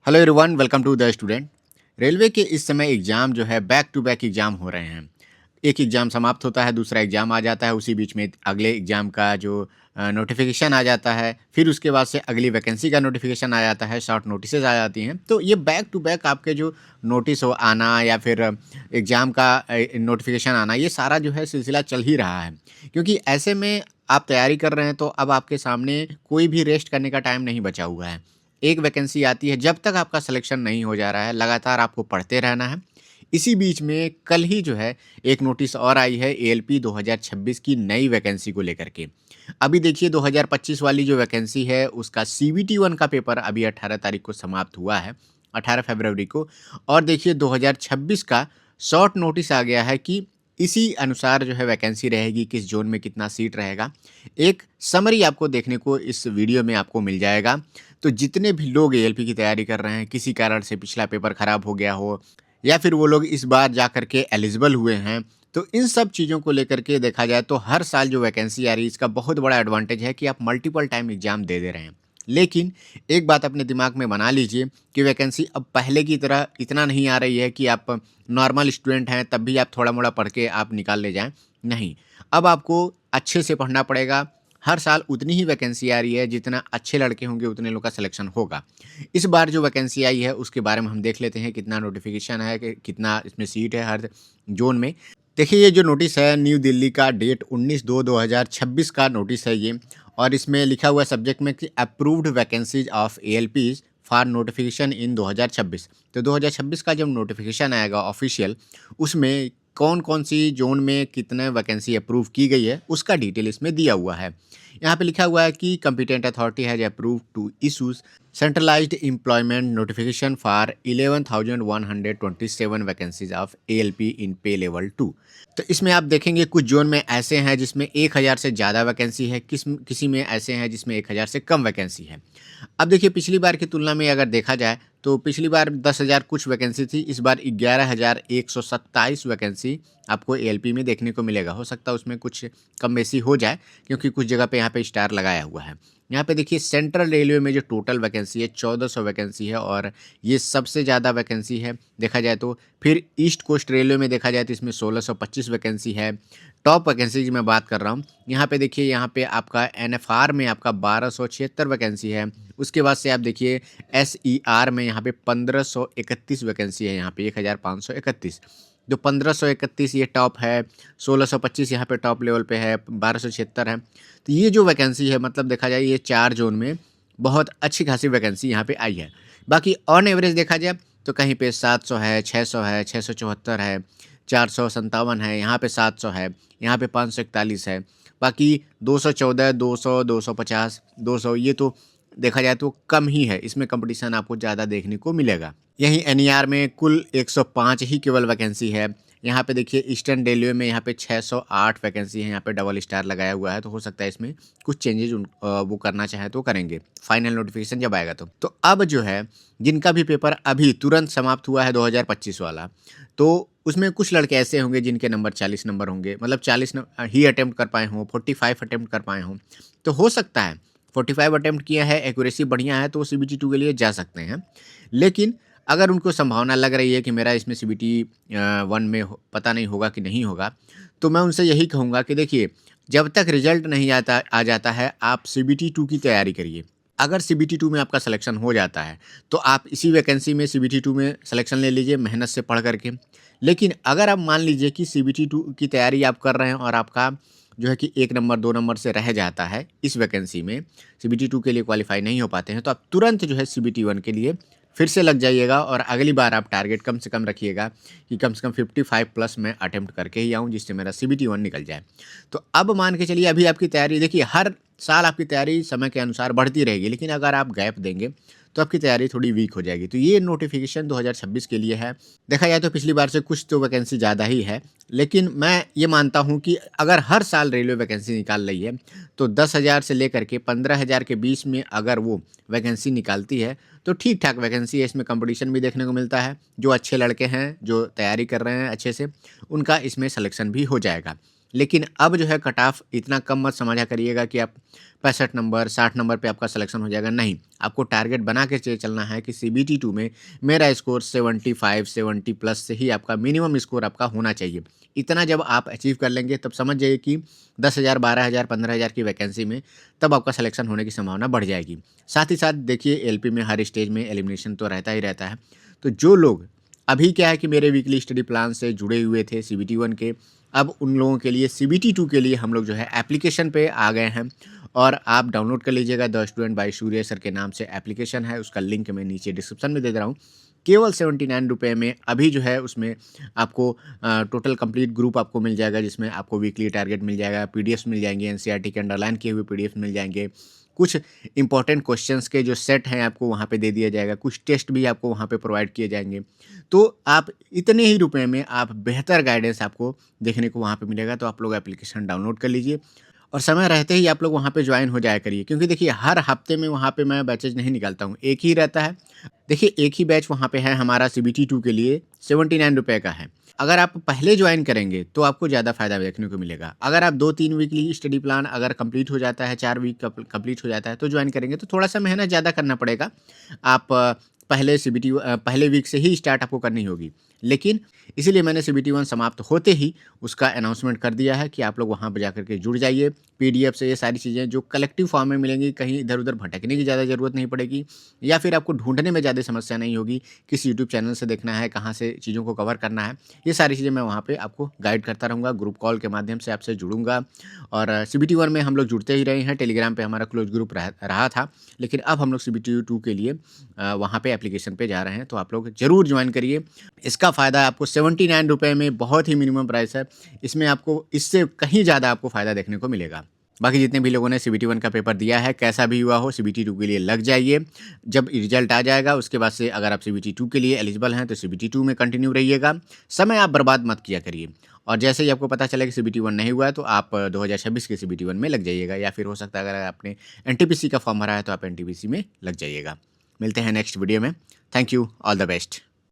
Hello everyone, welcome to the student. Railway के इस समय एग्ज़ाम जो है बैक टू बैक एग्ज़ाम हो रहे हैं। एक एग्ज़ाम समाप्त होता है, दूसरा एग्ज़ाम आ जाता है, उसी बीच में अगले एग्ज़ाम का जो नोटिफ़िकेशन आ जाता है, फिर उसके बाद से अगली वैकेंसी का नोटिफ़िकेशन आ जाता है, शॉर्ट नोटिसेज़ आ जाती हैं। तो ये बैक टू बैक आपके जो नोटिस हो आना या फिर एग्ज़ाम का नोटिफ़िकेशन आना, ये सारा जो है सिलसिला चल ही रहा है। क्योंकि ऐसे में आप तैयारी कर रहे हैं, तो अब आपके सामने कोई भी रेस्ट करने का टाइम नहीं बचा हुआ है। एक वैकेंसी आती है, जब तक आपका सिलेक्शन नहीं हो जा रहा है, लगातार आपको पढ़ते रहना है। इसी बीच में कल ही जो है एक नोटिस और आई है एएलपी 2026 की नई वैकेंसी को लेकर के। अभी देखिए 2025 वाली जो वैकेंसी है उसका सीबीटी 1 का पेपर अभी 18 तारीख को समाप्त हुआ है, 18 फरवरी को। और देखिए 2026 का शॉर्ट नोटिस आ गया है कि इसी अनुसार जो है वैकेंसी रहेगी, किस ज़ोन में कितना सीट रहेगा। एक समरी आपको देखने को इस वीडियो में आपको मिल जाएगा। तो जितने भी लोग एएलपी की तैयारी कर रहे हैं, किसी कारण से पिछला पेपर खराब हो गया हो या फिर वो लोग इस बार जा कर के एलिजिबल हुए हैं, तो इन सब चीज़ों को लेकर के देखा जाए तो हर साल जो वैकेंसी आ रही है, इसका बहुत बड़ा एडवांटेज है कि आप मल्टीपल टाइम एग्ज़ाम दे रहे हैं। लेकिन एक बात अपने दिमाग में बना लीजिए कि वैकेंसी अब पहले की तरह इतना नहीं आ रही है कि आप नॉर्मल स्टूडेंट हैं, तब भी आप थोड़ा-मोड़ा पढ़ के आप निकाल ले जाएँ। नहीं, अब आपको अच्छे से पढ़ना पड़ेगा। हर साल उतनी ही वैकेंसी आ रही है, जितना अच्छे लड़के होंगे उतने लोग का सिलेक्शन होगा। इस बार जो वैकेंसी आई है उसके बारे में हम देख लेते हैं, कितना नोटिफ़िकेशन है, कि कितना इसमें सीट है हर ज़ोन में। देखिए ये जो नोटिस है न्यू दिल्ली का, डेट 19/2/2026 का नोटिस है ये। और इसमें लिखा हुआ है सब्जेक्ट में कि approved vacancies of ALPs for notification in 2026। तो 2026 का जब नोटिफिकेशन आएगा ऑफिशियल, उसमें कौन कौन सी जोन में कितने वैकेंसी अप्रूव की गई है उसका डिटेल इसमें दिया हुआ है। यहाँ पे लिखा हुआ है कि competent authority has approve to issues centralised employment notification for 11,127 vacancies of ALP in pay level 2। तो इसमें आप देखेंगे कुछ जोन में ऐसे हैं जिसमें 1000 से ज़्यादा वैकेंसी है, किसी में ऐसे हैं जिसमें 1000 से कम वैकेंसी है। अब देखिए पिछली बार की तुलना में अगर देखा जाए तो पिछली बार 10,000 कुछ वैकेंसी थी, इस बार 11,127 वैकेंसी आपको एएलपी में देखने को मिलेगा। हो सकता है उसमें कुछ कम बेसी हो जाए, क्योंकि कुछ जगह पे यहाँ पे स्टार लगाया हुआ है। यहाँ पे देखिए सेंट्रल रेलवे में जो टोटल वैकेंसी है 1400 वैकेंसी है, और ये सबसे ज़्यादा वैकेंसी है देखा जाए तो। फिर ईस्ट कोस्ट रेलवे में देखा जाए तो इसमें 1625 वैकेंसी है। टॉप वैकेंसी की मैं बात कर रहा हूँ, यहाँ पे देखिए, यहाँ पे आपका एनएफआर में आपका 1276 वैकेंसी है। उसके बाद से आप देखिए एसईआर में यहाँ पे 1531 वैकेंसी है, यहाँ पे 1531। जो 1531 ये टॉप है, 1625 यहाँ पे टॉप लेवल पे है, 1276 है। तो ये जो वैकेंसी है, मतलब देखा जाए ये 4 जोन में बहुत अच्छी खासी वैकेंसी यहाँ पे आई है। बाकी ऑन एवरेज देखा जाए तो कहीं पे 700 है, 600 है, 674 है, 457 है, यहाँ पे 700 है, यहाँ पे 541 है। बाकी 214, 200, 250, 200 ये तो देखा जाए तो कम ही है, इसमें कंपटीशन आपको ज़्यादा देखने को मिलेगा। यहीं एनईआर में कुल 105 ही केवल वैकेंसी है। यहाँ पे देखिए ईस्टर्न रेलवे में यहाँ पे 608 वैकेंसी है, यहाँ पे डबल स्टार लगाया हुआ है, तो हो सकता है इसमें कुछ चेंजेज वो करना चाहे तो करेंगे, फाइनल नोटिफिकेशन जब आएगा तो। तो अब जो है जिनका भी पेपर अभी तुरंत समाप्त हुआ है 2025 वाला, तो उसमें कुछ लड़के ऐसे होंगे जिनके नंबर 40 नंबर होंगे, मतलब 40 ही अटेम्प्ट कर पाए हों, 45 अटेम्प्ट कर पाए हों। तो हो सकता है 45 अटेम्प्ट किया है, एक्यूरेसी बढ़िया है, तो वो सीबीटी 2 के लिए जा सकते हैं। लेकिन अगर उनको संभावना लग रही है कि मेरा इसमें सीबीटी 1 में पता नहीं होगा कि नहीं होगा, तो मैं उनसे यही कहूँगा कि देखिए, जब तक रिजल्ट नहीं आ जाता है, आप सीबीटी 2 की तैयारी करिए। अगर सीबीटी 2 में आपका सिलेक्शन हो जाता है, तो आप इसी वैकेंसी में सीबीटी 2 में सिलेक्शन ले लीजिए मेहनत से पढ़ करके। लेकिन अगर आप मान लीजिए कि सीबीटी 2 की तैयारी आप कर रहे हैं और आपका जो है कि 1 नंबर 2 नंबर से रह जाता है इस वैकेंसी में, सीबीटी 2 के लिए क्वालीफाई नहीं हो पाते हैं, तो आप तुरंत जो है सीबीटी 1 के लिए फिर से लग जाइएगा, और अगली बार आप टारगेट कम से कम रखिएगा कि कम से कम 55 प्लस मैं अटेम्प्ट करके ही आऊँ, जिससे मेरा सीबीटी 1 निकल जाए। तो अब मान के चलिए अभी आपकी तैयारी देखिए, हर साल आपकी तैयारी समय के अनुसार बढ़ती रहेगी, लेकिन अगर आप गैप देंगे तो आपकी तैयारी थोड़ी वीक हो जाएगी। तो ये नोटिफिकेशन 2026 के लिए है। देखा जाए तो पिछली बार से कुछ तो वैकेंसी ज़्यादा ही है, लेकिन मैं ये मानता हूँ कि अगर हर साल रेलवे वैकेंसी निकाल रही है, तो 10,000 से लेकर के 15,000 के बीच में अगर वो वैकेंसी निकालती है, तो ठीक-ठाक वैकेंसी है। इसमें कंपटीशन भी देखने को मिलता है। जो अच्छे लड़के हैं, जो तैयारी कर रहे हैं अच्छे से, उनका इसमें सिलेक्शन भी हो जाएगा। लेकिन अब जो है कट ऑफ इतना कम मत समझा करिएगा कि आप 65 नंबर 60 नंबर पे आपका सिलेक्शन हो जाएगा, नहीं। आपको टारगेट बना के चलना है कि सीबीटी 2 में मेरा स्कोर 75 70 प्लस से ही आपका मिनिमम स्कोर आपका होना चाहिए। इतना जब आप अचीव कर लेंगे तब समझ जाइए कि 10,000 12,000 15,000 की वैकेंसी में तब आपका सिलेक्शन होने की संभावना बढ़ जाएगी। साथ ही साथ देखिए एलपी में हर स्टेज में एलिमिनेशन तो रहता ही रहता है। तो जो लोग अभी क्या है कि मेरे वीकली स्टडी प्लान से जुड़े हुए थे सीबीटी 1 के, अब उन लोगों के लिए सीबीटी 2 के लिए हम लोग जो है एप्लीकेशन पे आ गए हैं और आप डाउनलोड कर लीजिएगा। The student by Surya sir के नाम से एप्लीकेशन है, उसका लिंक मैं नीचे डिस्क्रिप्शन में दे रहा हूँ। केवल 79 रुपये में अभी जो है उसमें आपको टोटल कंप्लीट ग्रुप आपको मिल जाएगा, जिसमें आपको वीकली टारगेट मिल जाएगा, पीडीएफ्स मिल जाएंगे, एनसीईआरटी के अंडरलाइन किए हुए पीडीएफ मिल जाएंगे, कुछ इंपॉर्टेंट क्वेश्चंस के जो सेट हैं आपको वहाँ पे दे दिया जाएगा, कुछ टेस्ट भी आपको वहाँ पे प्रोवाइड किए जाएंगे। तो आप इतने ही रुपए में आप बेहतर गाइडेंस आपको देखने को वहाँ पे मिलेगा। तो आप लोग एप्लीकेशन डाउनलोड कर लीजिए और समय रहते ही आप लोग वहाँ पे ज्वाइन हो जाया करिए, क्योंकि देखिए हर हफ्ते में वहाँ पे मैं बैचेज नहीं निकालता हूँ, एक ही रहता है। देखिए एक ही बैच वहाँ पे है हमारा सीबीटी 2 के लिए 79 रुपये का है। अगर आप पहले ज्वाइन करेंगे तो आपको ज़्यादा फायदा देखने को मिलेगा। अगर आप 2-3 वीकली स्टडी प्लान अगर कंप्लीट हो जाता है, 4 वीक कंप्लीट हो जाता है तो ज्वाइन करेंगे तो थोड़ा सा मेहनत ज़्यादा करना पड़ेगा। आप पहले वीक से ही स्टार्ट आपको करनी होगी। लेकिन इसीलिए मैंने सीबीटी 1 समाप्त होते ही उसका अनाउंसमेंट कर दिया है कि आप लोग वहाँ पे जाकर के जुड़ जाइए। पीडीएफ से ये सारी चीज़ें जो कलेक्टिव फॉर्म में मिलेंगी, कहीं इधर-उधर भटकने की ज़्यादा ज़रूरत नहीं पड़ेगी या फिर आपको ढूँढने में ज़्यादा समस्या नहीं होगी, किस यूट्यूब चैनल से देखना है, कहाँ से चीज़ों को कवर करना है। ये सारी चीज़ें मैं वहाँ पे आपको गाइड करता रहूँगा, ग्रुप कॉल के माध्यम से आपसे जुड़ूँगा। और सीबीटी 1 में हम लोग जुड़ते ही रहे हैं, टेलीग्राम पे हमारा क्लोज़ ग्रुप रहा था, लेकिन अब हम लोग सीबीटी 2 के लिए वहाँ पे एप्लीकेशन पे जा रहे हैं, तो आप लोग ज़रूर जॉइन करिए। इसका फ़ायदा आपको 79 रुपये में बहुत ही मिनिमम प्राइस है। इसमें आपको इससे कहीं ज़्यादा आपको फ़ायदा देखने को मिलेगा। बाकी जितने भी लोगों ने सीबीटी 1 का पेपर दिया है, कैसा भी हुआ हो, सीबीटी 2 के लिए लग जाइए। जब रिजल्ट आ जाएगा उसके बाद से अगर आप सीबीटी 2 के लिए एलिजिबल हैं तो सीबीटी 2 में कंटिन्यू रहिएगा। समय आप बर्बाद मत किया करिए। और जैसे ही आपको पता चले कि सीबीटी 1 नहीं हुआ है तो आप 2026 के सीबीटी 1 में लग जाइएगा, या फिर हो सकता है अगर आपने एनटीपीसी का फॉर्म भरा है तो आप एनटीपीसी में लग जाइएगा। मिलते हैं नेक्स्ट वीडियो में। Thank you, all the best.